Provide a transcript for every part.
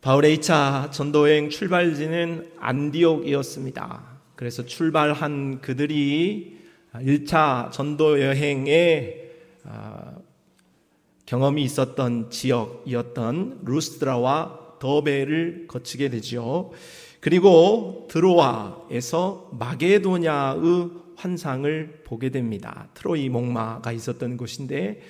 바울의 2차 전도여행 출발지는 안디옥이었습니다. 그래서 출발한 그들이 1차 전도여행에 경험이 있었던 지역이었던 루스드라와 더베를 거치게 되죠. 그리고 드로아에서 마게도냐의 환상을 보게 됩니다. 트로이 목마가 있었던 곳인데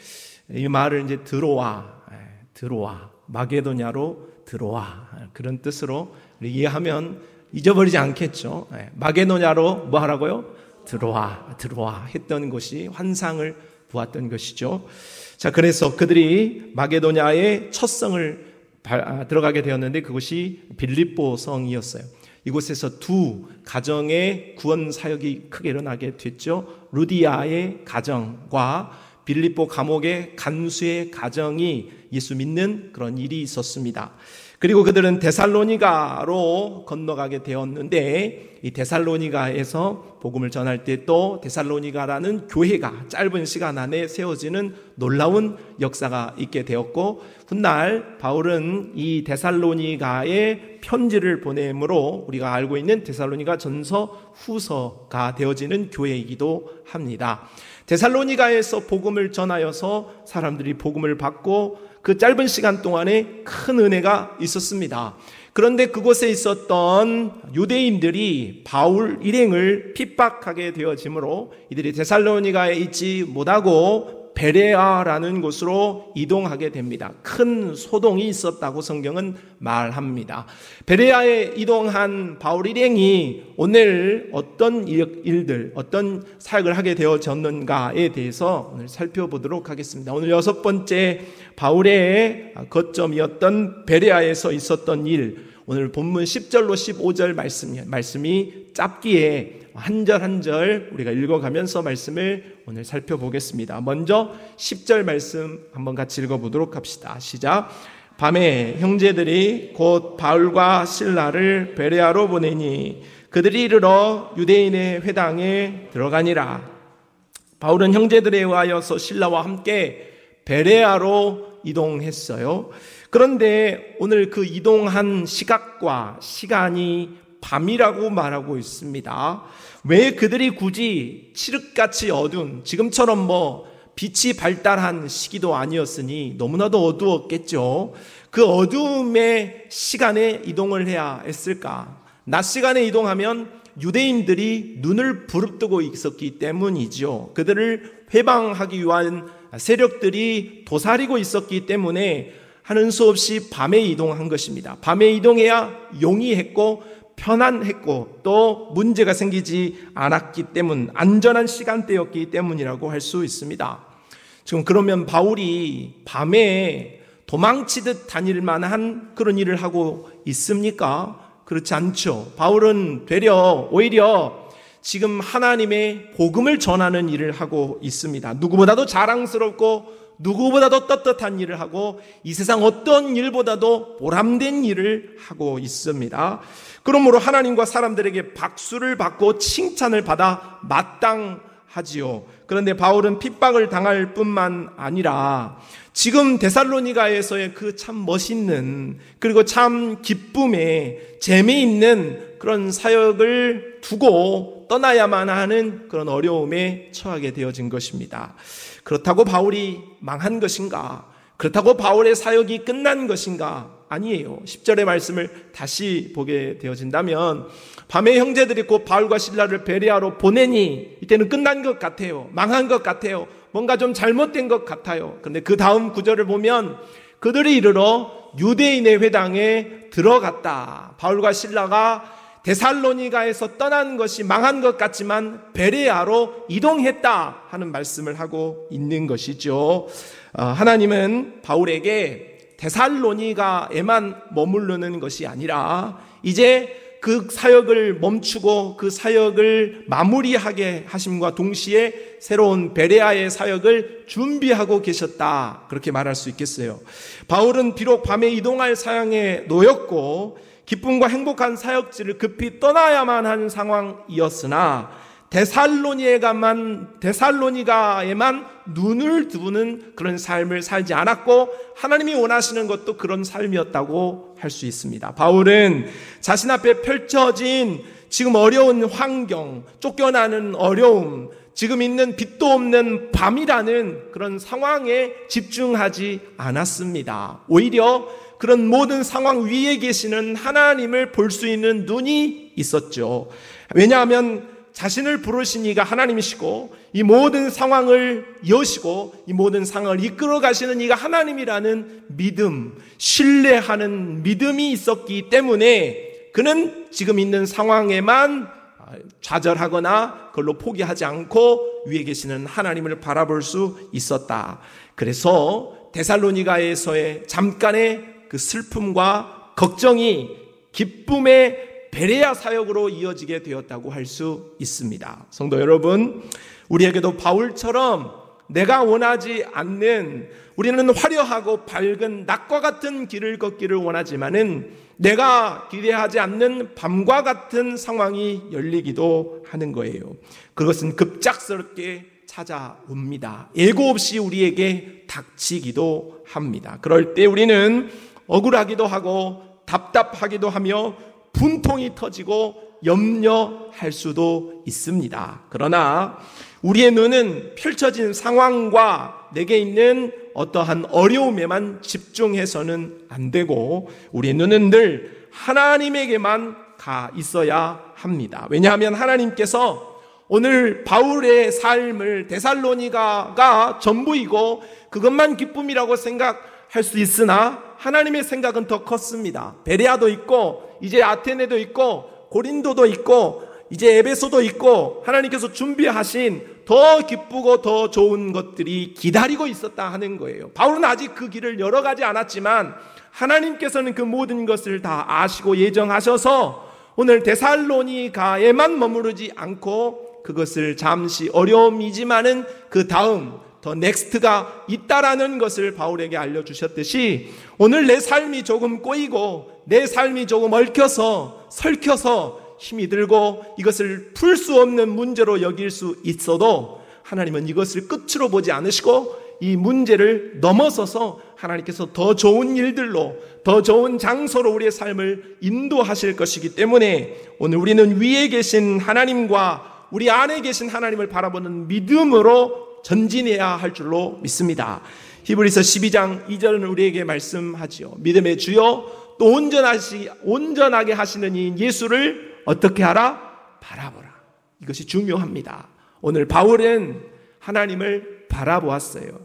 이 말을 이제 드로아, 마게도냐로 드로아 그런 뜻으로 이해하면 잊어버리지 않겠죠. 마게도냐로 뭐 하라고요? 드로아 했던 곳이 환상을 보았던 것이죠. 자, 그래서 그들이 마게도냐의 첫 성을 들어가게 되었는데 그곳이 빌립보 성이었어요. 이곳에서 두 가정의 구원 사역이 크게 일어나게 됐죠. 루디아의 가정과 빌립보 감옥의 간수의 가정이 예수 믿는 그런 일이 있었습니다. 그리고 그들은 데살로니가로 건너가게 되었는데 이 데살로니가에서 복음을 전할 때 또 데살로니가라는 교회가 짧은 시간 안에 세워지는 놀라운 역사가 있게 되었고 훗날 바울은 이 데살로니가에 편지를 보내므로 우리가 알고 있는 데살로니가 전서 후서가 되어지는 교회이기도 합니다. 데살로니가에서 복음을 전하여서 사람들이 복음을 받고 그 짧은 시간 동안에 큰 은혜가 있었습니다. 그런데 그곳에 있었던 유대인들이 바울 일행을 핍박하게 되어지므로 이들이 데살로니가에 있지 못하고 베레아라는 곳으로 이동하게 됩니다. 큰 소동이 있었다고 성경은 말합니다. 베레아에 이동한 바울 일행이 오늘 어떤 일들, 어떤 사역을 하게 되어졌는가에 대해서 오늘 살펴보도록 하겠습니다. 오늘 6번째 바울의 거점이었던 베레아에서 있었던 일, 오늘 본문 10절로 15절 말씀이 짧기에 한 절 한 절 우리가 읽어가면서 말씀을 오늘 살펴보겠습니다. 먼저 10절 말씀 한번 같이 읽어보도록 합시다. 시작. 밤에 형제들이 곧 바울과 실라를 베레아로 보내니 그들이 이르러 유대인의 회당에 들어가니라. 바울은 형제들에 의하여서 실라와 함께 베레아로 이동했어요. 그런데 오늘 그 이동한 시각과 시간이 밤이라고 말하고 있습니다. 왜 그들이 굳이 칠흑같이 어두운, 지금처럼 빛이 발달한 시기도 아니었으니 너무나도 어두웠겠죠. 그 어두움의 시간에 이동을 해야 했을까? 낮 시간에 이동하면 유대인들이 눈을 부릅뜨고 있었기 때문이죠. 그들을 회방하기 위한 세력들이 도사리고 있었기 때문에 하는 수 없이 밤에 이동한 것입니다. 밤에 이동해야 용이했고 편안했고 또 문제가 생기지 않았기 때문, 안전한 시간대였기 때문이라고 할 수 있습니다. 지금 그러면 바울이 밤에 도망치듯 다닐 만한 그런 일을 하고 있습니까? 그렇지 않죠. 바울은 오히려 지금 하나님의 복음을 전하는 일을 하고 있습니다. 누구보다도 자랑스럽고 누구보다도 떳떳한 일을 하고 이 세상 어떤 일보다도 보람된 일을 하고 있습니다. 그러므로 하나님과 사람들에게 박수를 받고 칭찬을 받아 마땅하지요. 그런데 바울은 핍박을 당할 뿐만 아니라 지금 데살로니가에서의 그 참 멋있는 그리고 참 기쁨에 재미있는 그런 사역을 두고 떠나야만 하는 그런 어려움에 처하게 되어진 것입니다. 그렇다고 바울이 망한 것인가? 그렇다고 바울의 사역이 끝난 것인가? 아니에요. 10절의 말씀을 다시 보게 되어진다면 밤에 형제들이 곧 바울과 실라를 베레아로 보내니 이때는 끝난 것 같아요. 망한 것 같아요. 뭔가 좀 잘못된 것 같아요. 그런데 그 다음 구절을 보면 그들이 이르러 유대인의 회당에 들어갔다. 바울과 실라가 데살로니가에서 떠난 것이 망한 것 같지만 베레아로 이동했다 하는 말씀을 하고 있는 것이죠. 하나님은 바울에게 데살로니가에만 머무르는 것이 아니라 이제 그 사역을 멈추고 그 사역을 마무리하게 하심과 동시에 새로운 베레아의 사역을 준비하고 계셨다. 그렇게 말할 수 있겠어요. 바울은 비록 밤에 이동할 사양에 놓였고 기쁨과 행복한 사역지를 급히 떠나야만 하는 상황이었으나 데살로니가에만 눈을 두는 그런 삶을 살지 않았고 하나님이 원하시는 것도 그런 삶이었다고 할 수 있습니다. 바울은 자신 앞에 펼쳐진 지금 어려운 환경, 쫓겨나는 어려움, 지금 있는 빛도 없는 밤이라는 그런 상황에 집중하지 않았습니다. 오히려 그런 모든 상황 위에 계시는 하나님을 볼 수 있는 눈이 있었죠. 왜냐하면 자신을 부르신 이가 하나님이시고 이 모든 상황을 여시고 이 모든 상황을 이끌어 가시는 이가 하나님이라는 믿음, 신뢰하는 믿음이 있었기 때문에 그는 지금 있는 상황에만 좌절하거나 그걸로 포기하지 않고 위에 계시는 하나님을 바라볼 수 있었다. 그래서 데살로니가에서의 잠깐의 그 슬픔과 걱정이 기쁨의 베레아 사역으로 이어지게 되었다고 할 수 있습니다. 성도 여러분, 우리에게도 바울처럼 내가 원하지 않는, 우리는 화려하고 밝은 낮과 같은 길을 걷기를 원하지만은 내가 기대하지 않는 밤과 같은 상황이 열리기도 하는 거예요. 그것은 급작스럽게 찾아옵니다. 예고 없이 우리에게 닥치기도 합니다. 그럴 때 우리는 억울하기도 하고 답답하기도 하며 분통이 터지고 염려할 수도 있습니다. 그러나 우리의 눈은 펼쳐진 상황과 내게 있는 어떠한 어려움에만 집중해서는 안 되고 우리의 눈은 늘 하나님에게만 가 있어야 합니다. 왜냐하면 하나님께서 오늘 바울의 삶을 데살로니가가 전부이고 그것만 기쁨이라고 생각할 수 있으나 하나님의 생각은 더 컸습니다. 베레아도 있고 이제 아테네도 있고 고린도도 있고 이제 에베소도 있고 하나님께서 준비하신 더 기쁘고 더 좋은 것들이 기다리고 있었다 하는 거예요. 바울은 아직 그 길을 열어가지 않았지만 하나님께서는 그 모든 것을 다 아시고 예정하셔서 오늘 데살로니가에만 머무르지 않고 그것을 잠시 어려움이지만은 그 다음 더 넥스트가 있다라는 것을 바울에게 알려주셨듯이 오늘 내 삶이 조금 꼬이고 내 삶이 조금 얽혀서 설켜서 힘이 들고 이것을 풀 수 없는 문제로 여길 수 있어도 하나님은 이것을 끝으로 보지 않으시고 이 문제를 넘어서서 하나님께서 더 좋은 일들로 더 좋은 장소로 우리의 삶을 인도하실 것이기 때문에 오늘 우리는 위에 계신 하나님과 우리 안에 계신 하나님을 바라보는 믿음으로 전진해야 할 줄로 믿습니다. 히브리서 12장 2절은 우리에게 말씀하지요. 믿음의 주여 또 온전하게 하시는 이 예수를 어떻게 하라? 바라보라. 이것이 중요합니다. 오늘 바울은 하나님을 바라보았어요.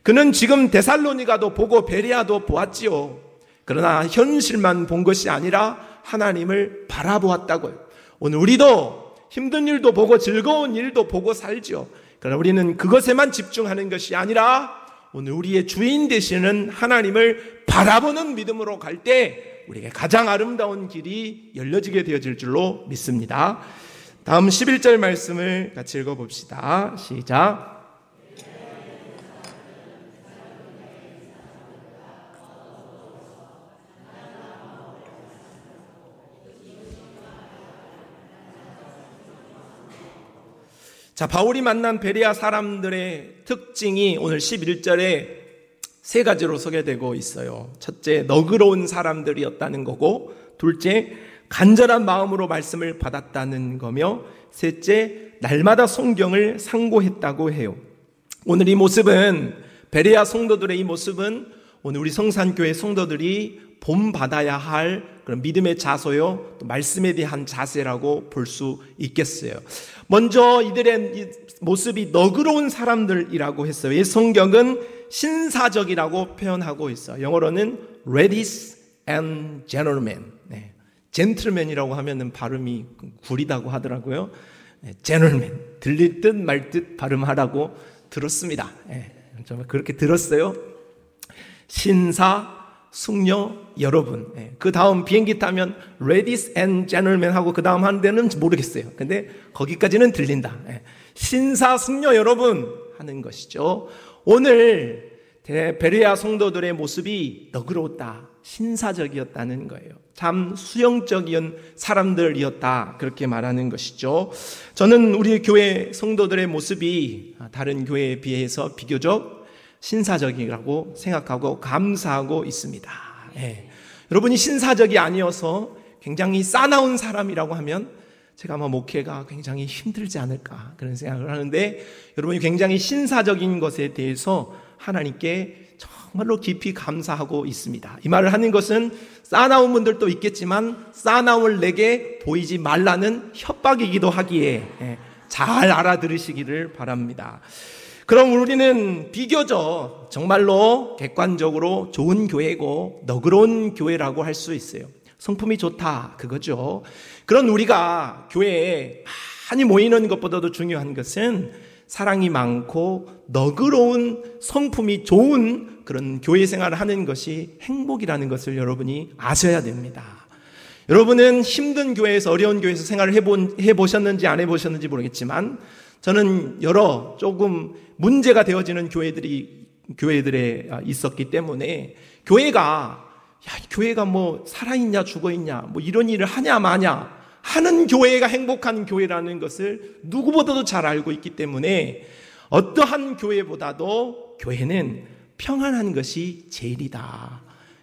그는 지금 데살로니가도 보고 베레아도 보았지요. 그러나 현실만 본 것이 아니라 하나님을 바라보았다고요. 오늘 우리도 힘든 일도 보고 즐거운 일도 보고 살지요. 그러나 우리는 그것에만 집중하는 것이 아니라 오늘 우리의 주인 되시는 하나님을 바라보는 믿음으로 갈 때 우리에게 가장 아름다운 길이 열려지게 되어질 줄로 믿습니다. 다음 11절 말씀을 같이 읽어봅시다. 시작. 자, 바울이 만난 베레아 사람들의 특징이 오늘 11절에 세 가지로 소개되고 있어요. 첫째, 너그러운 사람들이었다는 거고, 둘째, 간절한 마음으로 말씀을 받았다는 거며, 셋째, 날마다 성경을 상고했다고 해요. 오늘 이 모습은, 베레아 성도들의 이 모습은 오늘 우리 성산교회 성도들이 본받아야 할 그런 믿음의 자세요, 또 말씀에 대한 자세라고 볼 수 있겠어요. 먼저 이들의 모습이 너그러운 사람들이라고 했어요. 이 성경은 신사적이라고 표현하고 있어요. 영어로는 ladies and gentlemen. 네. 젠틀맨이라고 하면은 발음이 구리다고 하더라고요. 네. gentleman. 들릴 듯 말 듯 발음하라고 들었습니다. 네. 정말 그렇게 들었어요. 신사, 숙녀 여러분. 네. 그 다음 비행기 타면 ladies and gentlemen 하고 그 다음 하는 데는 모르겠어요. 근데 거기까지는 들린다. 네. 신사, 숙녀 여러분 하는 것이죠. 오늘 베레아 성도들의 모습이 너그러웠다, 신사적이었다는 거예요. 참 수용적인 사람들이었다, 그렇게 말하는 것이죠. 저는 우리 교회 성도들의 모습이 다른 교회에 비해서 비교적 신사적이라고 생각하고 감사하고 있습니다. 여러분이 신사적이 아니어서 굉장히 싸나운 사람이라고 하면 제가 아마 목회가 굉장히 힘들지 않을까 그런 생각을 하는데, 여러분이 굉장히 신사적인 것에 대해서 하나님께 정말로 깊이 감사하고 있습니다. 이 말을 하는 것은 싸나운 분들도 있겠지만 싸나움을 내게 보이지 말라는 협박이기도 하기에 잘 알아들으시기를 바랍니다. 그럼 우리는 비교적 정말로 객관적으로 좋은 교회고 너그러운 교회라고 할 수 있어요. 성품이 좋다, 그거죠. 그런 우리가 교회에 많이 모이는 것보다도 중요한 것은 사랑이 많고 너그러운 성품이 좋은 그런 교회 생활을 하는 것이 행복이라는 것을 여러분이 아셔야 됩니다. 여러분은 힘든 교회에서, 어려운 교회에서 생활을 해보셨는지 안 해보셨는지 모르겠지만, 저는 여러 조금 문제가 되어지는 교회들에 있었기 때문에 교회가 뭐 살아있냐 죽어있냐 뭐 이런 일을 하냐 마냐 하는 교회가 행복한 교회라는 것을 누구보다도 잘 알고 있기 때문에 어떠한 교회보다도 교회는 평안한 것이 제일이다,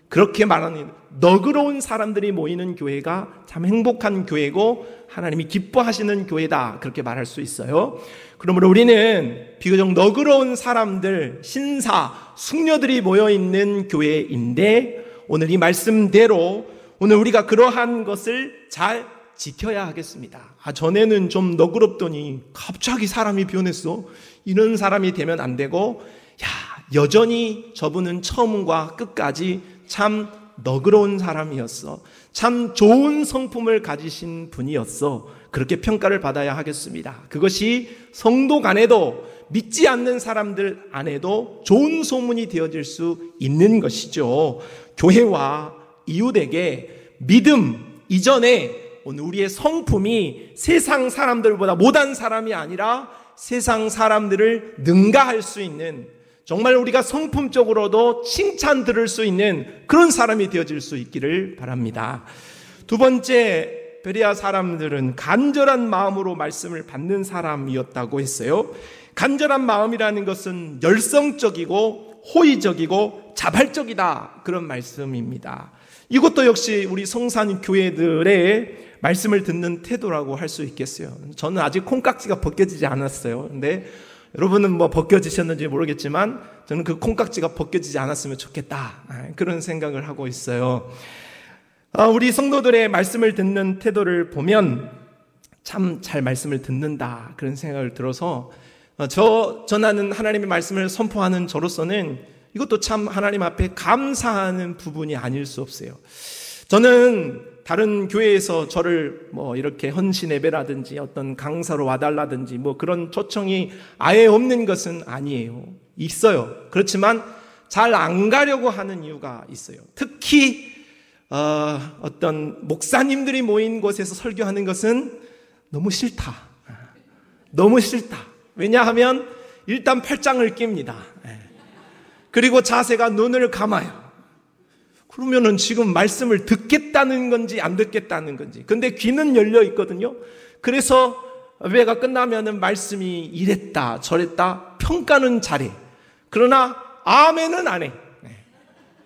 그렇게 말하는, 너그러운 사람들이 모이는 교회가 참 행복한 교회고 하나님이 기뻐하시는 교회다, 그렇게 말할 수 있어요. 그러므로 우리는 비교적 너그러운 사람들, 신사, 숙녀들이 모여있는 교회인데, 오늘 이 말씀대로 오늘 우리가 그러한 것을 잘 지켜야 하겠습니다. 전에는 좀 너그럽더니 갑자기 사람이 변했어, 이런 사람이 되면 안 되고, 여전히 저분은 처음과 끝까지 참 너그러운 사람이었어, 참 좋은 성품을 가지신 분이었어, 그렇게 평가를 받아야 하겠습니다. 그것이 성도 간에도, 믿지 않는 사람들 안에도 좋은 소문이 되어질 수 있는 것이죠. 교회와 이웃에게 믿음 이전에 오늘 우리의 성품이 세상 사람들보다 못한 사람이 아니라 세상 사람들을 능가할 수 있는, 정말 우리가 성품적으로도 칭찬 들을 수 있는 그런 사람이 되어질 수 있기를 바랍니다. 두 번째, 베레아 사람들은 간절한 마음으로 말씀을 받는 사람이었다고 했어요. 간절한 마음이라는 것은 열성적이고 호의적이고 자발적이다, 그런 말씀입니다. 이것도 역시 우리 성산 교회들의 말씀을 듣는 태도라고 할 수 있겠어요. 저는 아직 콩깍지가 벗겨지지 않았어요. 근데 여러분은 뭐 벗겨지셨는지 모르겠지만 저는 그 콩깍지가 벗겨지지 않았으면 좋겠다, 그런 생각을 하고 있어요. 우리 성도들의 말씀을 듣는 태도를 보면 참 잘 말씀을 듣는다, 그런 생각을 들어서 전하는 하나님의 말씀을 선포하는 저로서는 이것도 참 하나님 앞에 감사하는 부분이 아닐 수 없어요. 저는 다른 교회에서 저를 뭐 이렇게 헌신 예배라든지 어떤 강사로 와달라든지 뭐 그런 초청이 아예 없는 것은 아니에요. 있어요. 그렇지만 잘 안 가려고 하는 이유가 있어요. 특히 어떤 목사님들이 모인 곳에서 설교하는 것은 너무 싫다. 너무 싫다. 왜냐하면 일단 팔짱을 낍니다. 그리고 자세가 눈을 감아요. 그러면은 지금 말씀을 듣겠다는 건지 안 듣겠다는 건지. 근데 귀는 열려 있거든요. 그래서 예배가 끝나면은 말씀이 이랬다 저랬다 평가는 잘해. 그러나 아멘은 안 해.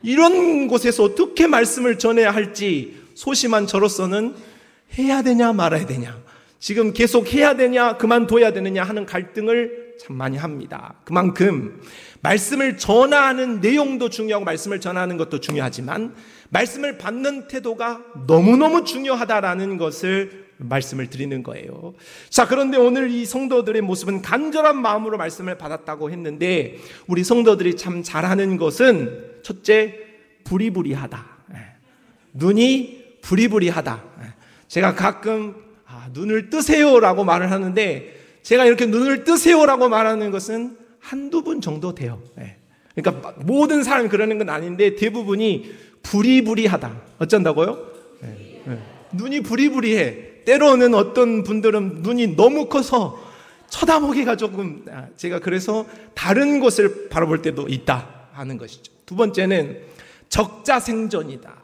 이런 곳에서 어떻게 말씀을 전해야 할지 소심한 저로서는 해야 되냐 말아야 되냐, 지금 계속 해야 되냐 그만둬야 되느냐 하는 갈등을 참 많이 합니다. 그만큼 말씀을 전하는 내용도 중요하고 말씀을 전하는 것도 중요하지만 말씀을 받는 태도가 너무너무 중요하다라는 것을 말씀을 드리는 거예요. 자, 그런데 오늘 이 성도들의 모습은 간절한 마음으로 말씀을 받았다고 했는데, 우리 성도들이 참 잘하는 것은 첫째, 부리부리하다. 눈이 부리부리하다. 제가 가끔 눈을 뜨세요라고 말을 하는데, 제가 이렇게 눈을 뜨세요라고 말하는 것은 한두 분 정도 돼요. 그러니까 모든 사람이 그러는 건 아닌데 대부분이 부리부리하다. 어쩐다고요? 눈이 부리부리해. 때로는 어떤 분들은 눈이 너무 커서 쳐다보기가 조금, 제가 그래서 다른 곳을 바라볼 때도 있다 하는 것이죠. 두 번째는 적자생존이다.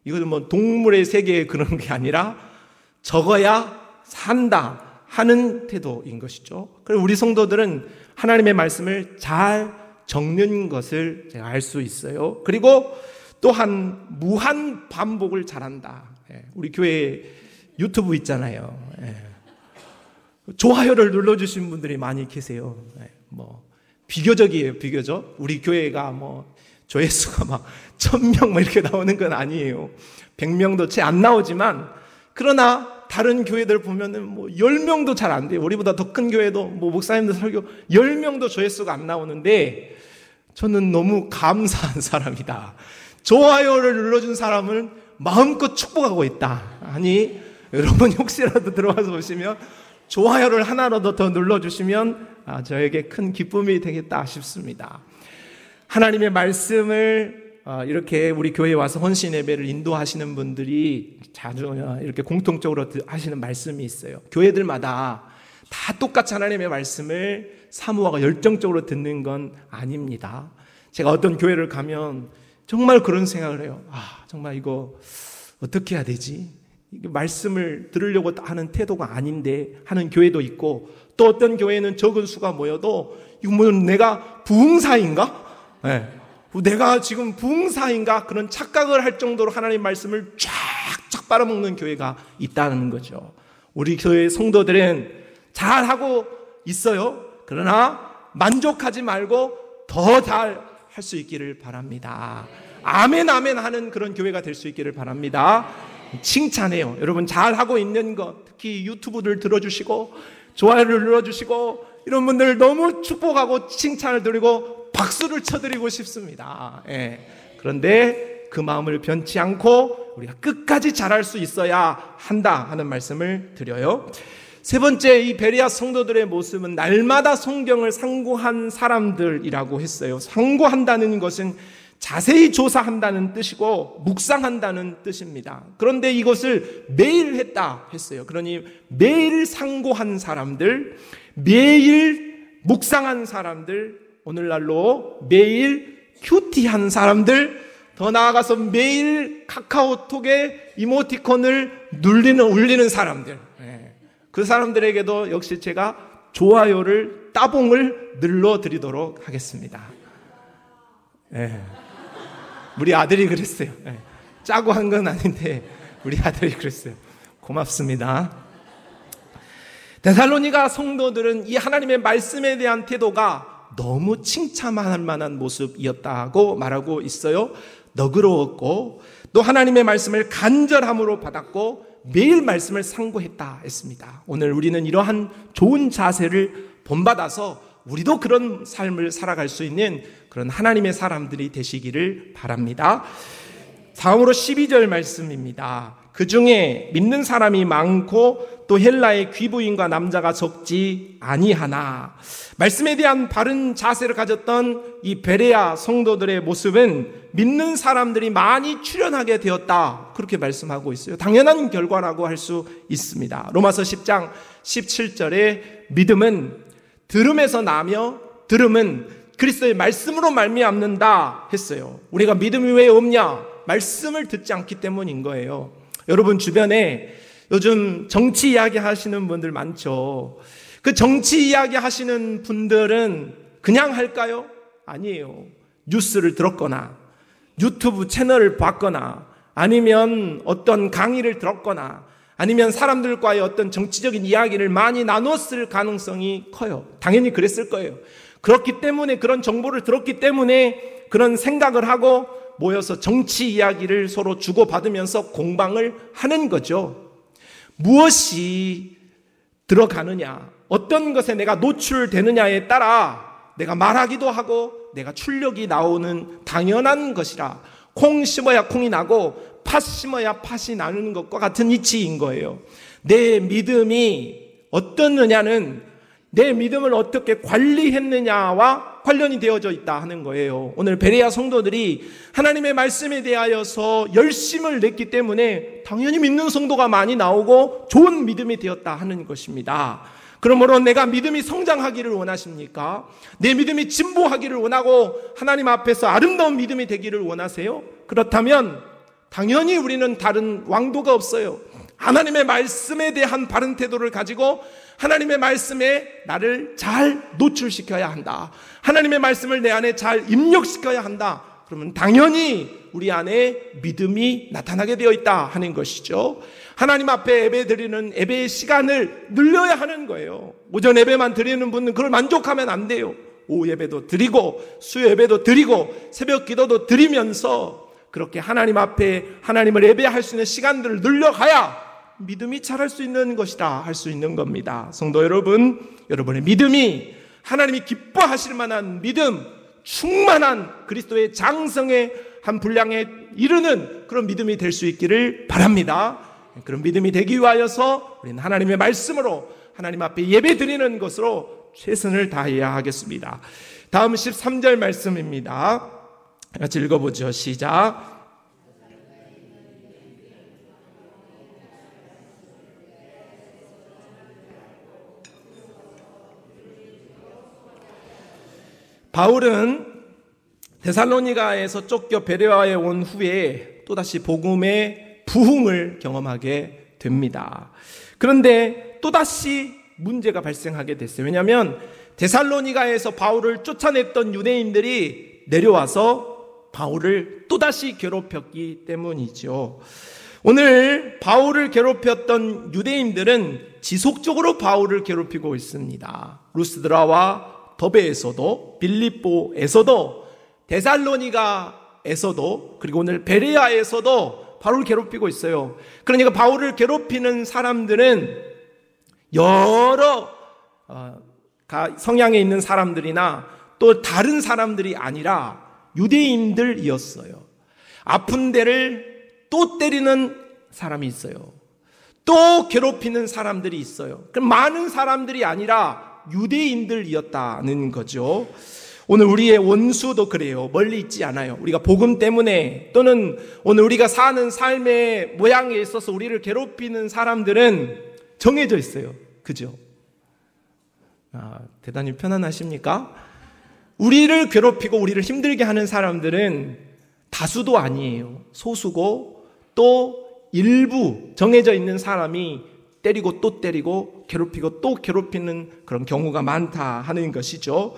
이것은 뭐 동물의 세계에 그런 게 아니라 적어야 산다 하는 태도인 것이죠. 그리고 우리 성도들은 하나님의 말씀을 잘 적는 것을 제가 알 수 있어요. 그리고 또한 무한 반복을 잘한다. 우리 교회 유튜브 있잖아요. 좋아요를 눌러주신 분들이 많이 계세요. 뭐 비교적이에요, 비교적. 우리 교회가 뭐 조회수가 막 1000명 뭐 이렇게 나오는 건 아니에요. 100명도 채 안 나오지만, 그러나 다른 교회들 보면은 뭐 10명도 잘 안 돼요. 우리보다 더 큰 교회도 뭐 목사님들 설교 10명도 조회수가 안 나오는데, 저는 너무 감사한 사람이다. 좋아요를 눌러준 사람을 마음껏 축복하고 있다. 아니, 여러분 혹시라도 들어와서 보시면 좋아요를 하나라도 더 눌러주시면 저에게 큰 기쁨이 되겠다 싶습니다. 하나님의 말씀을 이렇게 우리 교회에 와서 헌신 예배를 인도하시는 분들이 자주 이렇게 공통적으로 하시는 말씀이 있어요. 교회들마다 다 똑같이 하나님의 말씀을 사모하고 열정적으로 듣는 건 아닙니다. 제가 어떤 교회를 가면 정말 그런 생각을 해요. 정말 이거 어떻게 해야 되지? 이게 말씀을 들으려고 하는 태도가 아닌데 하는 교회도 있고, 또 어떤 교회는 적은 수가 모여도 이거 뭐 내가 부흥사인가? 내가 지금 부흥사인가? 그런 착각을 할 정도로 하나님 말씀을 쫙쫙 빨아먹는 교회가 있다는 거죠. 우리 교회 성도들은 잘하고 있어요. 그러나 만족하지 말고 더 잘 할 수 있기를 바랍니다. 아멘 아멘 하는 그런 교회가 될 수 있기를 바랍니다. 칭찬해요. 여러분 잘하고 있는 것, 특히 유튜브를 들어주시고 좋아요를 눌러주시고 이런 분들 너무 축복하고 칭찬을 드리고 박수를 쳐드리고 싶습니다. 그런데 그 마음을 변치 않고 우리가 끝까지 잘할 수 있어야 한다 하는 말씀을 드려요. 세 번째, 이 베레아 성도들의 모습은 날마다 성경을 상고한 사람들이라고 했어요. 상고한다는 것은 자세히 조사한다는 뜻이고 묵상한다는 뜻입니다. 그런데 이것을 매일 했다 했어요. 그러니 매일 상고한 사람들, 매일 묵상한 사람들, 오늘날로 매일 큐티한 사람들, 더 나아가서 매일 카카오톡에 이모티콘을 울리는 사람들, 그 사람들에게도 역시 제가 좋아요를 따봉을 눌러드리도록 하겠습니다. 우리 아들이 그랬어요. 짜고 한 건 아닌데 우리 아들이 그랬어요. 고맙습니다. 데살로니가 성도들은 이 하나님의 말씀에 대한 태도가 너무 칭찬할 만한 모습이었다고 말하고 있어요. 너그러웠고 또 하나님의 말씀을 간절함으로 받았고 매일 말씀을 상고했다 했습니다. 오늘 우리는 이러한 좋은 자세를 본받아서 우리도 그런 삶을 살아갈 수 있는 그런 하나님의 사람들이 되시기를 바랍니다. 다음으로 12절 말씀입니다. 그 중에 믿는 사람이 많고 또 헬라의 귀부인과 남자가 적지 아니하나. 말씀에 대한 바른 자세를 가졌던 이 베레아 성도들의 모습은 믿는 사람들이 많이 출현하게 되었다, 그렇게 말씀하고 있어요. 당연한 결과라고 할 수 있습니다. 로마서 10장 17절에 믿음은 들음에서 나며 들음은 그리스도의 말씀으로 말미암는다 했어요. 우리가 믿음이 왜 없냐? 말씀을 듣지 않기 때문인 거예요. 여러분 주변에 요즘 정치 이야기 하시는 분들 많죠. 그 정치 이야기 하시는 분들은 그냥 할까요? 아니에요. 뉴스를 들었거나 유튜브 채널을 봤거나 아니면 어떤 강의를 들었거나 아니면 사람들과의 어떤 정치적인 이야기를 많이 나눴을 가능성이 커요. 당연히 그랬을 거예요. 그렇기 때문에, 그런 정보를 들었기 때문에 그런 생각을 하고 모여서 정치 이야기를 서로 주고받으면서 공방을 하는 거죠. 무엇이 들어가느냐, 어떤 것에 내가 노출되느냐에 따라 내가 말하기도 하고 내가 출력이 나오는 당연한 것이라, 콩 심어야 콩이 나고 팥 심어야 팥이 나는 것과 같은 이치인 거예요. 내 믿음이 어떻느냐는 내 믿음을 어떻게 관리했느냐와 관련이 되어져 있다 하는 거예요. 오늘 베레아 성도들이 하나님의 말씀에 대하여서 열심을 냈기 때문에 당연히 믿는 성도가 많이 나오고 좋은 믿음이 되었다 하는 것입니다. 그러므로 내가 믿음이 성장하기를 원하십니까? 내 믿음이 진보하기를 원하고 하나님 앞에서 아름다운 믿음이 되기를 원하세요? 그렇다면 당연히 우리는 다른 왕도가 없어요. 하나님의 말씀에 대한 바른 태도를 가지고 하나님의 말씀에 나를 잘 노출시켜야 한다. 하나님의 말씀을 내 안에 잘 입력시켜야 한다. 그러면 당연히 우리 안에 믿음이 나타나게 되어 있다 하는 것이죠. 하나님 앞에 예배 드리는 예배의 시간을 늘려야 하는 거예요. 오전 예배만 드리는 분은 그걸 만족하면 안 돼요. 오후 예배도 드리고 수요 예배도 드리고 새벽 기도도 드리면서 그렇게 하나님 앞에 하나님을 예배할 수 있는 시간들을 늘려가야 믿음이 자랄 수 있는 것이다 할 수 있는 겁니다. 성도 여러분, 여러분의 믿음이 하나님이 기뻐하실 만한 믿음, 충만한 그리스도의 장성의 한 분량에 이르는 그런 믿음이 될 수 있기를 바랍니다. 그런 믿음이 되기 위하여서 우리는 하나님의 말씀으로 하나님 앞에 예배 드리는 것으로 최선을 다해야 하겠습니다. 다음 13절 말씀입니다. 같이 읽어보죠. 시작. 바울은 데살로니가에서 쫓겨 베레아에 온 후에 또다시 복음의 부흥을 경험하게 됩니다. 그런데 또다시 문제가 발생하게 됐어요. 왜냐하면 데살로니가에서 바울을 쫓아냈던 유대인들이 내려와서 바울을 또다시 괴롭혔기 때문이죠. 오늘 바울을 괴롭혔던 유대인들은 지속적으로 바울을 괴롭히고 있습니다. 루스드라와 더베에서도, 빌립보에서도, 데살로니가에서도, 그리고 오늘 베레아에서도 바울을 괴롭히고 있어요. 그러니까 바울을 괴롭히는 사람들은 여러 성향에 있는 사람들이나 또 다른 사람들이 아니라 유대인들이었어요. 아픈 데를 또 때리는 사람이 있어요. 또 괴롭히는 사람들이 있어요. 그럼 많은 사람들이 아니라 유대인들이었다는 거죠. 오늘 우리의 원수도 그래요. 멀리 있지 않아요. 우리가 복음 때문에 또는 오늘 우리가 사는 삶의 모양에 있어서 우리를 괴롭히는 사람들은 정해져 있어요. 그죠? 대단히 편안하십니까? 우리를 괴롭히고 우리를 힘들게 하는 사람들은 다수도 아니에요. 소수고 또 일부 정해져 있는 사람이 때리고 또 때리고 괴롭히고 또 괴롭히는 그런 경우가 많다 하는 것이죠.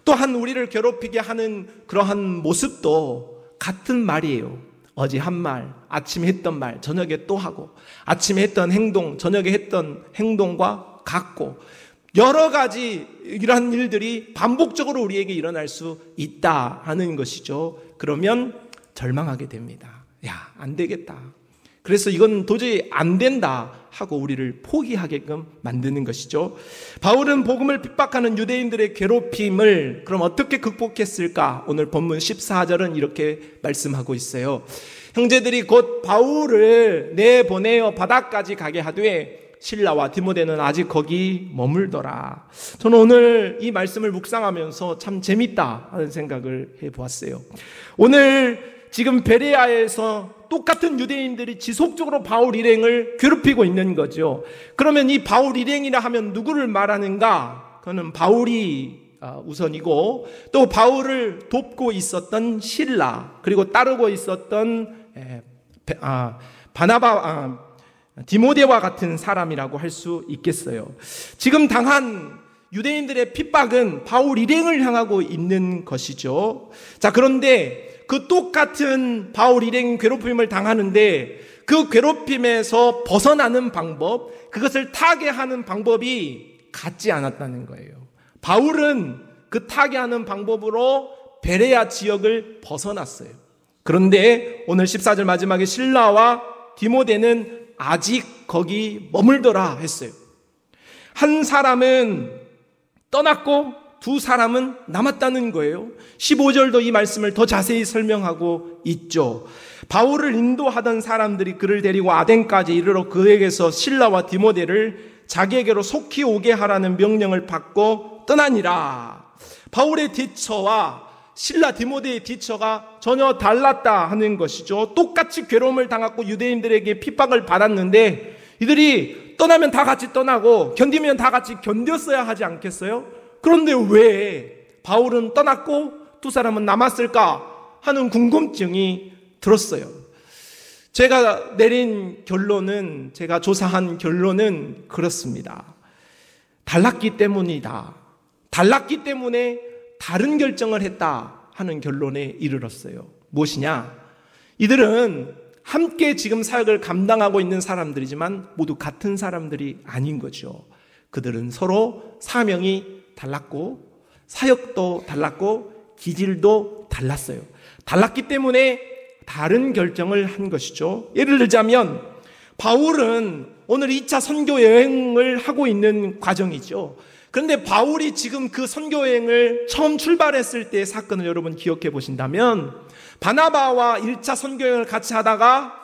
또한 우리를 괴롭히게 하는 그러한 모습도 같은 말이에요. 어제 한 말, 아침에 했던 말, 저녁에 또 하고, 아침에 했던 행동, 저녁에 했던 행동과 같고, 여러 가지 이러한 일들이 반복적으로 우리에게 일어날 수 있다 하는 것이죠. 그러면 절망하게 됩니다. 야, 안 되겠다. 그래서 이건 도저히 안 된다 하고 우리를 포기하게끔 만드는 것이죠. 바울은 복음을 핍박하는 유대인들의 괴롭힘을 그럼 어떻게 극복했을까? 오늘 본문 14절은 이렇게 말씀하고 있어요. 형제들이 곧 바울을 내보내어 바다까지 가게 하되 실라와 디모데는 아직 거기 머물더라. 저는 오늘 이 말씀을 묵상하면서 참 재밌다 하는 생각을 해보았어요. 오늘 지금 베레아에서 똑같은 유대인들이 지속적으로 바울 일행을 괴롭히고 있는 거죠. 그러면 이 바울 일행이라 하면 누구를 말하는가? 그는 바울이 우선이고 또 바울을 돕고 있었던 실라 그리고 따르고 있었던 디모데와 같은 사람이라고 할 수 있겠어요. 지금 당한 유대인들의 핍박은 바울 일행을 향하고 있는 것이죠. 자, 그런데 그 똑같은 바울 일행 괴롭힘을 당하는데 그 괴롭힘에서 벗어나는 방법, 그것을 타개하는 방법이 같지 않았다는 거예요. 바울은 그 타개하는 방법으로 베레아 지역을 벗어났어요. 그런데 오늘 14절 마지막에 실라와 디모데는 아직 거기 머물더라 했어요. 한 사람은 떠났고 두 사람은 남았다는 거예요. 15절도 이 말씀을 더 자세히 설명하고 있죠. 바울을 인도하던 사람들이 그를 데리고 아덴까지 이르러 그에게서 실라와 디모데를 자기에게로 속히 오게 하라는 명령을 받고 떠나니라. 바울의 뒤처와 실라 디모데의 뒤처가 전혀 달랐다 하는 것이죠. 똑같이 괴로움을 당하고 유대인들에게 핍박을 받았는데 이들이 떠나면 다 같이 떠나고 견디면 다 같이 견뎠어야 하지 않겠어요? 그런데 왜 바울은 떠났고 두 사람은 남았을까 하는 궁금증이 들었어요. 제가 내린 결론은, 제가 조사한 결론은 그렇습니다. 달랐기 때문이다. 달랐기 때문에 다른 결정을 했다 하는 결론에 이르렀어요. 무엇이냐? 이들은 함께 지금 사역을 감당하고 있는 사람들이지만 모두 같은 사람들이 아닌 거죠. 그들은 서로 사명이 달랐고 사역도 달랐고 기질도 달랐어요. 달랐기 때문에 다른 결정을 한 것이죠. 예를 들자면 바울은 오늘 2차 선교 여행을 하고 있는 과정이죠. 그런데 바울이 지금 그 선교 여행을 처음 출발했을 때의 사건을 여러분 기억해 보신다면 바나바와 1차 선교 여행을 같이 하다가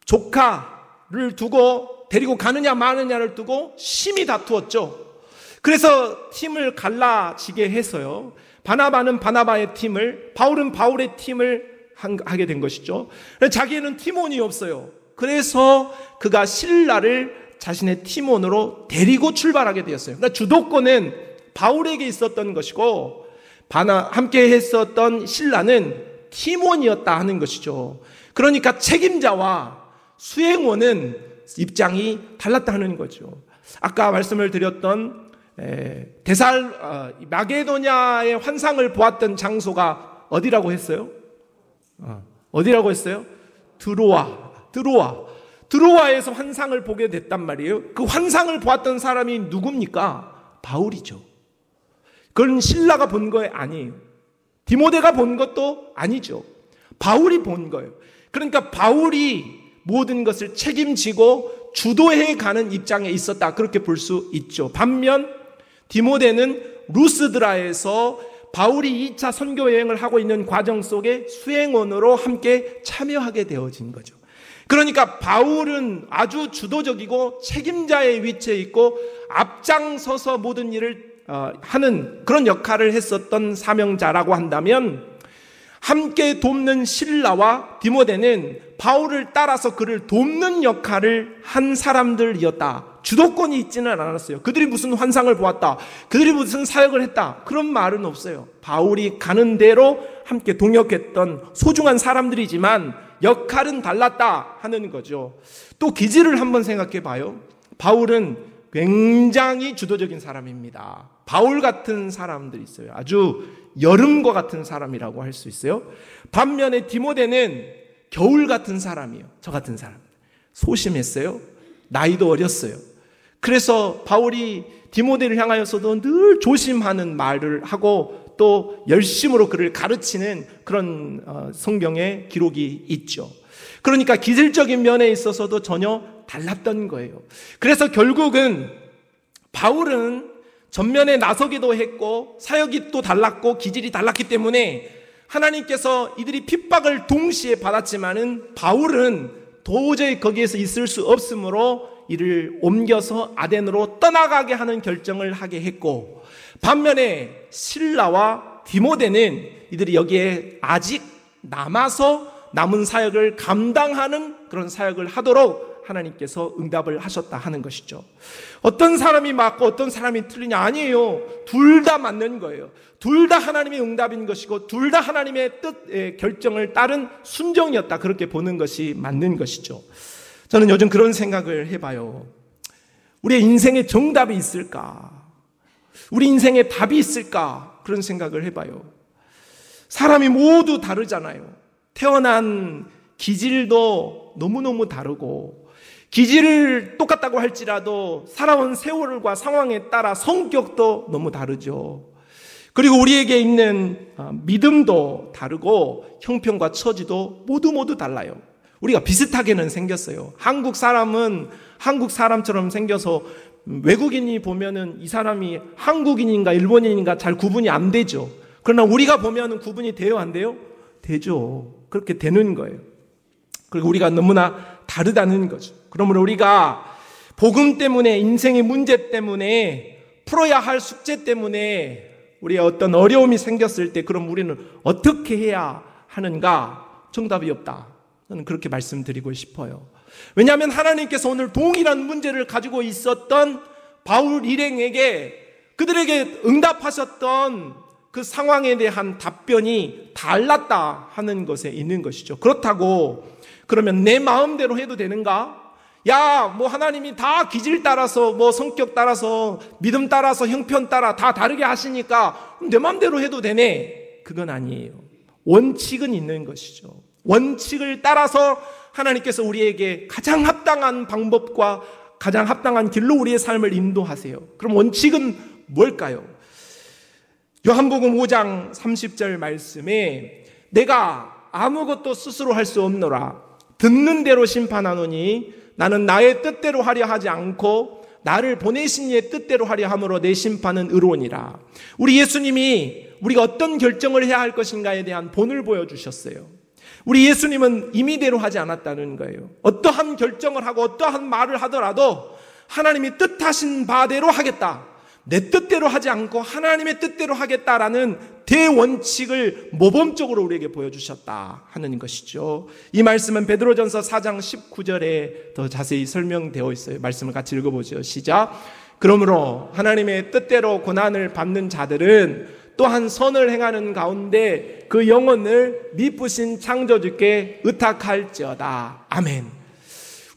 조카를 두고 데리고 가느냐 마느냐를 두고 심히 다투었죠. 그래서 팀을 갈라지게 해서요. 바나바는 바나바의 팀을, 바울은 바울의 팀을 하게 된 것이죠. 자기는 팀원이 없어요. 그래서 그가 실라를 자신의 팀원으로 데리고 출발하게 되었어요. 그러니까 주도권은 바울에게 있었던 것이고 함께 했었던 실라는 팀원이었다 하는 것이죠. 그러니까 책임자와 수행원은 입장이 달랐다 하는 거죠. 아까 말씀을 드렸던 마게도냐의 환상을 보았던 장소가 어디라고 했어요? 어디라고 했어요? 드로아에서 환상을 보게 됐단 말이에요. 그 환상을 보았던 사람이 누굽니까? 바울이죠. 그건 실라가 본 거 아니에요. 디모데가 본 것도 아니죠. 바울이 본 거예요. 그러니까 바울이 모든 것을 책임지고 주도해 가는 입장에 있었다. 그렇게 볼 수 있죠. 반면 디모데는 루스드라에서 바울이 2차 선교 여행을 하고 있는 과정 속에 수행원으로 함께 참여하게 되어진 거죠. 그러니까 바울은 아주 주도적이고 책임자의 위치에 있고 앞장서서 모든 일을 하는 그런 역할을 했었던 사명자라고 한다면, 함께 돕는 실라와 디모데는 바울을 따라서 그를 돕는 역할을 한 사람들이었다. 주도권이 있지는 않았어요. 그들이 무슨 환상을 보았다, 그들이 무슨 사역을 했다, 그런 말은 없어요. 바울이 가는 대로 함께 동역했던 소중한 사람들이지만 역할은 달랐다 하는 거죠. 또 기질을 한번 생각해 봐요. 바울은 굉장히 주도적인 사람입니다. 바울 같은 사람들이 있어요. 아주 여름과 같은 사람이라고 할 수 있어요. 반면에 디모데는 겨울 같은 사람이에요. 저 같은 사람. 소심했어요. 나이도 어렸어요. 그래서 바울이 디모데를 향하여서도 늘 조심하는 말을 하고 또 열심으로 그를 가르치는 그런 성경의 기록이 있죠. 그러니까 기질적인 면에 있어서도 전혀 달랐던 거예요. 그래서 결국은 바울은 전면에 나서기도 했고 사역이 또 달랐고 기질이 달랐기 때문에 하나님께서 이들이 핍박을 동시에 받았지만은 바울은 도저히 거기에서 있을 수 없으므로 이를 옮겨서 아덴으로 떠나가게 하는 결정을 하게 했고, 반면에 실라와 디모데는 이들이 여기에 아직 남아서 남은 사역을 감당하는 그런 사역을 하도록 하나님께서 응답을 하셨다 하는 것이죠. 어떤 사람이 맞고 어떤 사람이 틀리냐? 아니에요. 둘 다 맞는 거예요. 둘 다 하나님의 응답인 것이고 둘 다 하나님의 뜻, 결정을 따른 순종이었다. 그렇게 보는 것이 맞는 것이죠. 저는 요즘 그런 생각을 해봐요. 우리의 인생에 정답이 있을까? 우리 인생에 답이 있을까? 그런 생각을 해봐요. 사람이 모두 다르잖아요. 태어난 기질도 너무너무 다르고, 기질을 똑같다고 할지라도 살아온 세월과 상황에 따라 성격도 너무 다르죠. 그리고 우리에게 있는 믿음도 다르고 형편과 처지도 모두 달라요. 우리가 비슷하게는 생겼어요. 한국 사람은 한국 사람처럼 생겨서 외국인이 보면은 이 사람이 한국인인가 일본인인가 잘 구분이 안 되죠. 그러나 우리가 보면은 구분이 돼요, 안 돼요? 되죠. 그렇게 되는 거예요. 그리고 우리가 너무나 다르다는 거죠. 그러므로 우리가 복음 때문에, 인생의 문제 때문에, 풀어야 할 숙제 때문에 우리의 어떤 어려움이 생겼을 때 그럼 우리는 어떻게 해야 하는가? 정답이 없다. 저는 그렇게 말씀드리고 싶어요. 왜냐하면 하나님께서 오늘 동일한 문제를 가지고 있었던 바울 일행에게 그들에게 응답하셨던 그 상황에 대한 답변이 달랐다 하는 것에 있는 것이죠. 그렇다고 그러면 내 마음대로 해도 되는가? 하나님이 다 기질 따라서 성격 따라서 믿음 따라서 형편 따라 다 다르게 하시니까 내 마음대로 해도 되네. 그건 아니에요. 원칙은 있는 것이죠. 원칙을 따라서 하나님께서 우리에게 가장 합당한 방법과 가장 합당한 길로 우리의 삶을 인도하세요. 그럼 원칙은 뭘까요? 요한복음 5장 30절 말씀에 내가 아무것도 스스로 할 수 없노라. 듣는 대로 심판하노니 나는 나의 뜻대로 하려 하지 않고 나를 보내신 이의 뜻대로 하려 함으로 내 심판은 의로우니라. 우리 예수님이 우리가 어떤 결정을 해야 할 것인가에 대한 본을 보여주셨어요. 우리 예수님은 임의대로 하지 않았다는 거예요. 어떠한 결정을 하고 어떠한 말을 하더라도 하나님이 뜻하신 바대로 하겠다. 내 뜻대로 하지 않고 하나님의 뜻대로 하겠다라는 대원칙을 모범적으로 우리에게 보여주셨다 하는 것이죠. 이 말씀은 베드로전서 4장 19절에 더 자세히 설명되어 있어요. 말씀을 같이 읽어보죠. 시작. 그러므로 하나님의 뜻대로 고난을 받는 자들은 또한 선을 행하는 가운데 그 영혼을 미쁘신 창조주께 의탁할지어다. 아멘.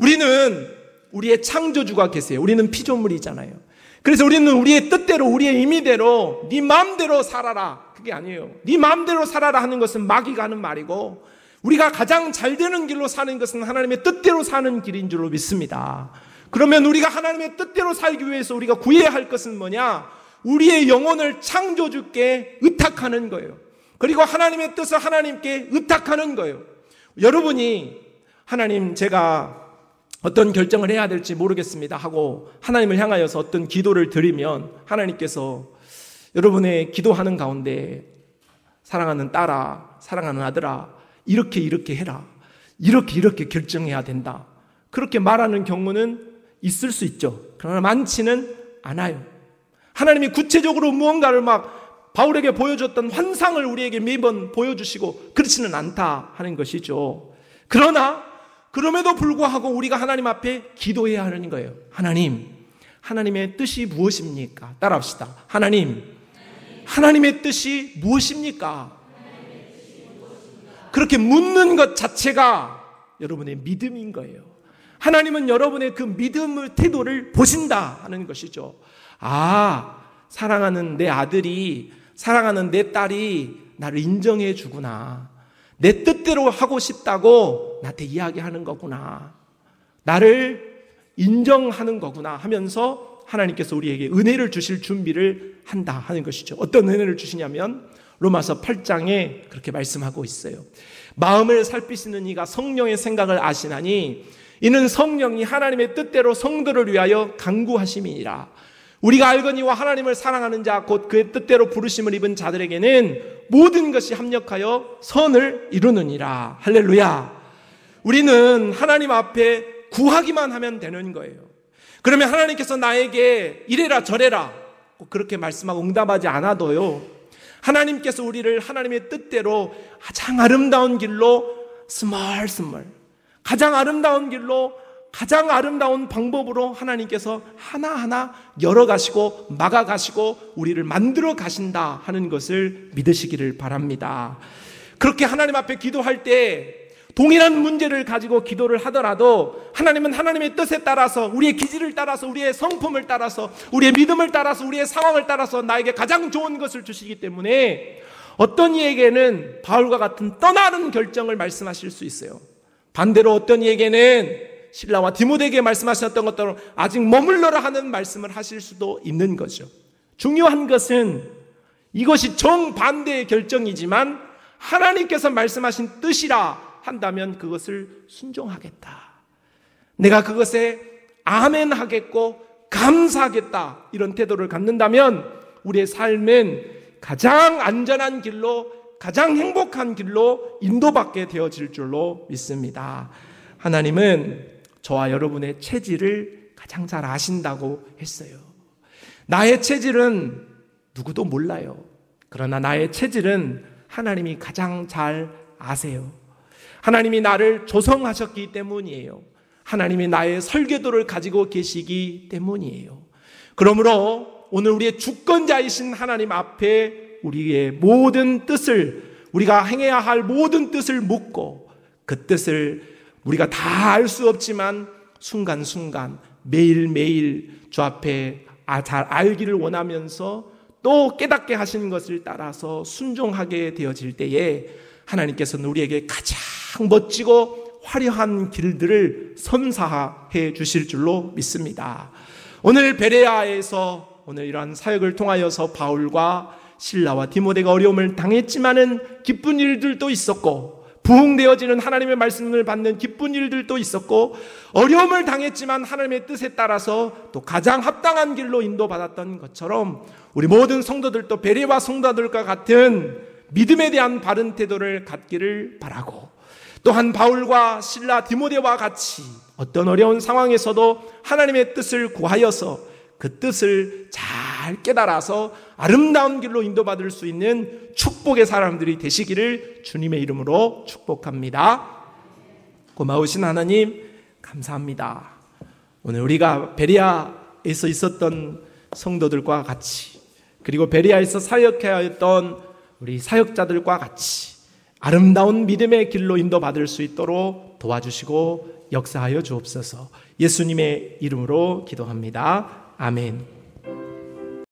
우리는 우리의 창조주가 계세요. 우리는 피조물이잖아요. 그래서 우리는 우리의 뜻대로 우리의 임의대로 네 마음대로 살아라. 그게 아니에요. 네 마음대로 살아라 하는 것은 마귀가 하는 말이고 우리가 가장 잘 되는 길로 사는 것은 하나님의 뜻대로 사는 길인 줄로 믿습니다. 그러면 우리가 하나님의 뜻대로 살기 위해서 우리가 구해야 할 것은 뭐냐? 우리의 영혼을 창조주께 의탁하는 거예요. 그리고 하나님의 뜻을 하나님께 의탁하는 거예요. 여러분이 하나님 제가 어떤 결정을 해야 될지 모르겠습니다 하고 하나님을 향하여서 어떤 기도를 드리면 하나님께서 여러분의 기도하는 가운데 사랑하는 딸아, 사랑하는 아들아, 이렇게 해라. 이렇게 결정해야 된다. 그렇게 말하는 경우는 있을 수 있죠. 그러나 많지는 않아요. 하나님이 구체적으로 무언가를 바울에게 보여줬던 환상을 우리에게 매번 보여주시고 그렇지는 않다 하는 것이죠. 그러나 그럼에도 불구하고 우리가 하나님 앞에 기도해야 하는 거예요. 하나님의 뜻이 무엇입니까? 따라합시다. 하나님의 뜻이 무엇입니까? 그렇게 묻는 것 자체가 여러분의 믿음인 거예요. 하나님은 여러분의 그 믿음의 태도를 보신다 하는 것이죠. 사랑하는 내 아들이, 사랑하는 내 딸이 나를 인정해 주구나. 내 뜻대로 하고 싶다고 나한테 이야기하는 거구나. 나를 인정하는 거구나 하면서 하나님께서 우리에게 은혜를 주실 준비를 한다 하는 것이죠. 어떤 은혜를 주시냐면 로마서 8장에 그렇게 말씀하고 있어요. 마음을 살피시는 이가 성령의 생각을 아시나니 이는 성령이 하나님의 뜻대로 성도를 위하여 간구하심이니라. 우리가 알거니와 하나님을 사랑하는 자 곧 그의 뜻대로 부르심을 입은 자들에게는 모든 것이 합력하여 선을 이루느니라. 할렐루야. 우리는 하나님 앞에 구하기만 하면 되는 거예요. 그러면 하나님께서 나에게 이래라 저래라 그렇게 말씀하고 응답하지 않아도요, 하나님께서 우리를 하나님의 뜻대로 가장 아름다운 길로 스멀스멀, 가장 아름다운 길로 가장 아름다운 방법으로 하나님께서 하나하나 열어가시고 막아가시고 우리를 만들어 가신다 하는 것을 믿으시기를 바랍니다. 그렇게 하나님 앞에 기도할 때 동일한 문제를 가지고 기도를 하더라도 하나님은 하나님의 뜻에 따라서, 우리의 기질을 따라서, 우리의 성품을 따라서, 우리의 믿음을 따라서, 우리의 상황을 따라서 나에게 가장 좋은 것을 주시기 때문에 어떤 이에게는 바울과 같은 떠나는 결정을 말씀하실 수 있어요. 반대로 어떤 이에게는 실라와 디모데에게 말씀하셨던 것처럼 아직 머물러라 하는 말씀을 하실 수도 있는 거죠. 중요한 것은 이것이 정반대의 결정이지만 하나님께서 말씀하신 뜻이라 한다면 그것을 순종하겠다, 내가 그것에 아멘 하겠고 감사하겠다, 이런 태도를 갖는다면 우리의 삶은 가장 안전한 길로, 가장 행복한 길로 인도받게 되어질 줄로 믿습니다. 하나님은 저와 여러분의 체질을 가장 잘 아신다고 했어요. 나의 체질은 누구도 몰라요. 그러나 나의 체질은 하나님이 가장 잘 아세요. 하나님이 나를 조성하셨기 때문이에요. 하나님이 나의 설계도를 가지고 계시기 때문이에요. 그러므로 오늘 우리의 주권자이신 하나님 앞에 우리의 모든 뜻을, 우리가 행해야 할 모든 뜻을 묻고 그 뜻을 우리가 다 알 수 없지만 순간순간 매일매일 주 앞에 잘 알기를 원하면서 또 깨닫게 하시는 것을 따라서 순종하게 되어질 때에 하나님께서는 우리에게 가장 멋지고 화려한 길들을 선사해 주실 줄로 믿습니다. 오늘 베레아에서 오늘 이러한 사역을 통하여서 바울과 실라와 디모데가 어려움을 당했지만은 기쁜 일들도 있었고, 부흥되어지는 하나님의 말씀을 받는 기쁜 일들도 있었고, 어려움을 당했지만 하나님의 뜻에 따라서 또 가장 합당한 길로 인도받았던 것처럼 우리 모든 성도들도 베레와 성도들과 같은 믿음에 대한 바른 태도를 갖기를 바라고, 또한 바울과 실라, 디모데와 같이 어떤 어려운 상황에서도 하나님의 뜻을 구하여서 그 뜻을 잘 깨달아서 아름다운 길로 인도받을 수 있는 축복의 사람들이 되시기를 주님의 이름으로 축복합니다. 고마우신 하나님 감사합니다. 오늘 우리가 베레아에서 있었던 성도들과 같이, 그리고 베레아에서 사역해야 했던 우리 사역자들과 같이 아름다운 믿음의 길로 인도받을 수 있도록 도와주시고 역사하여 주옵소서. 예수님의 이름으로 기도합니다. 아멘.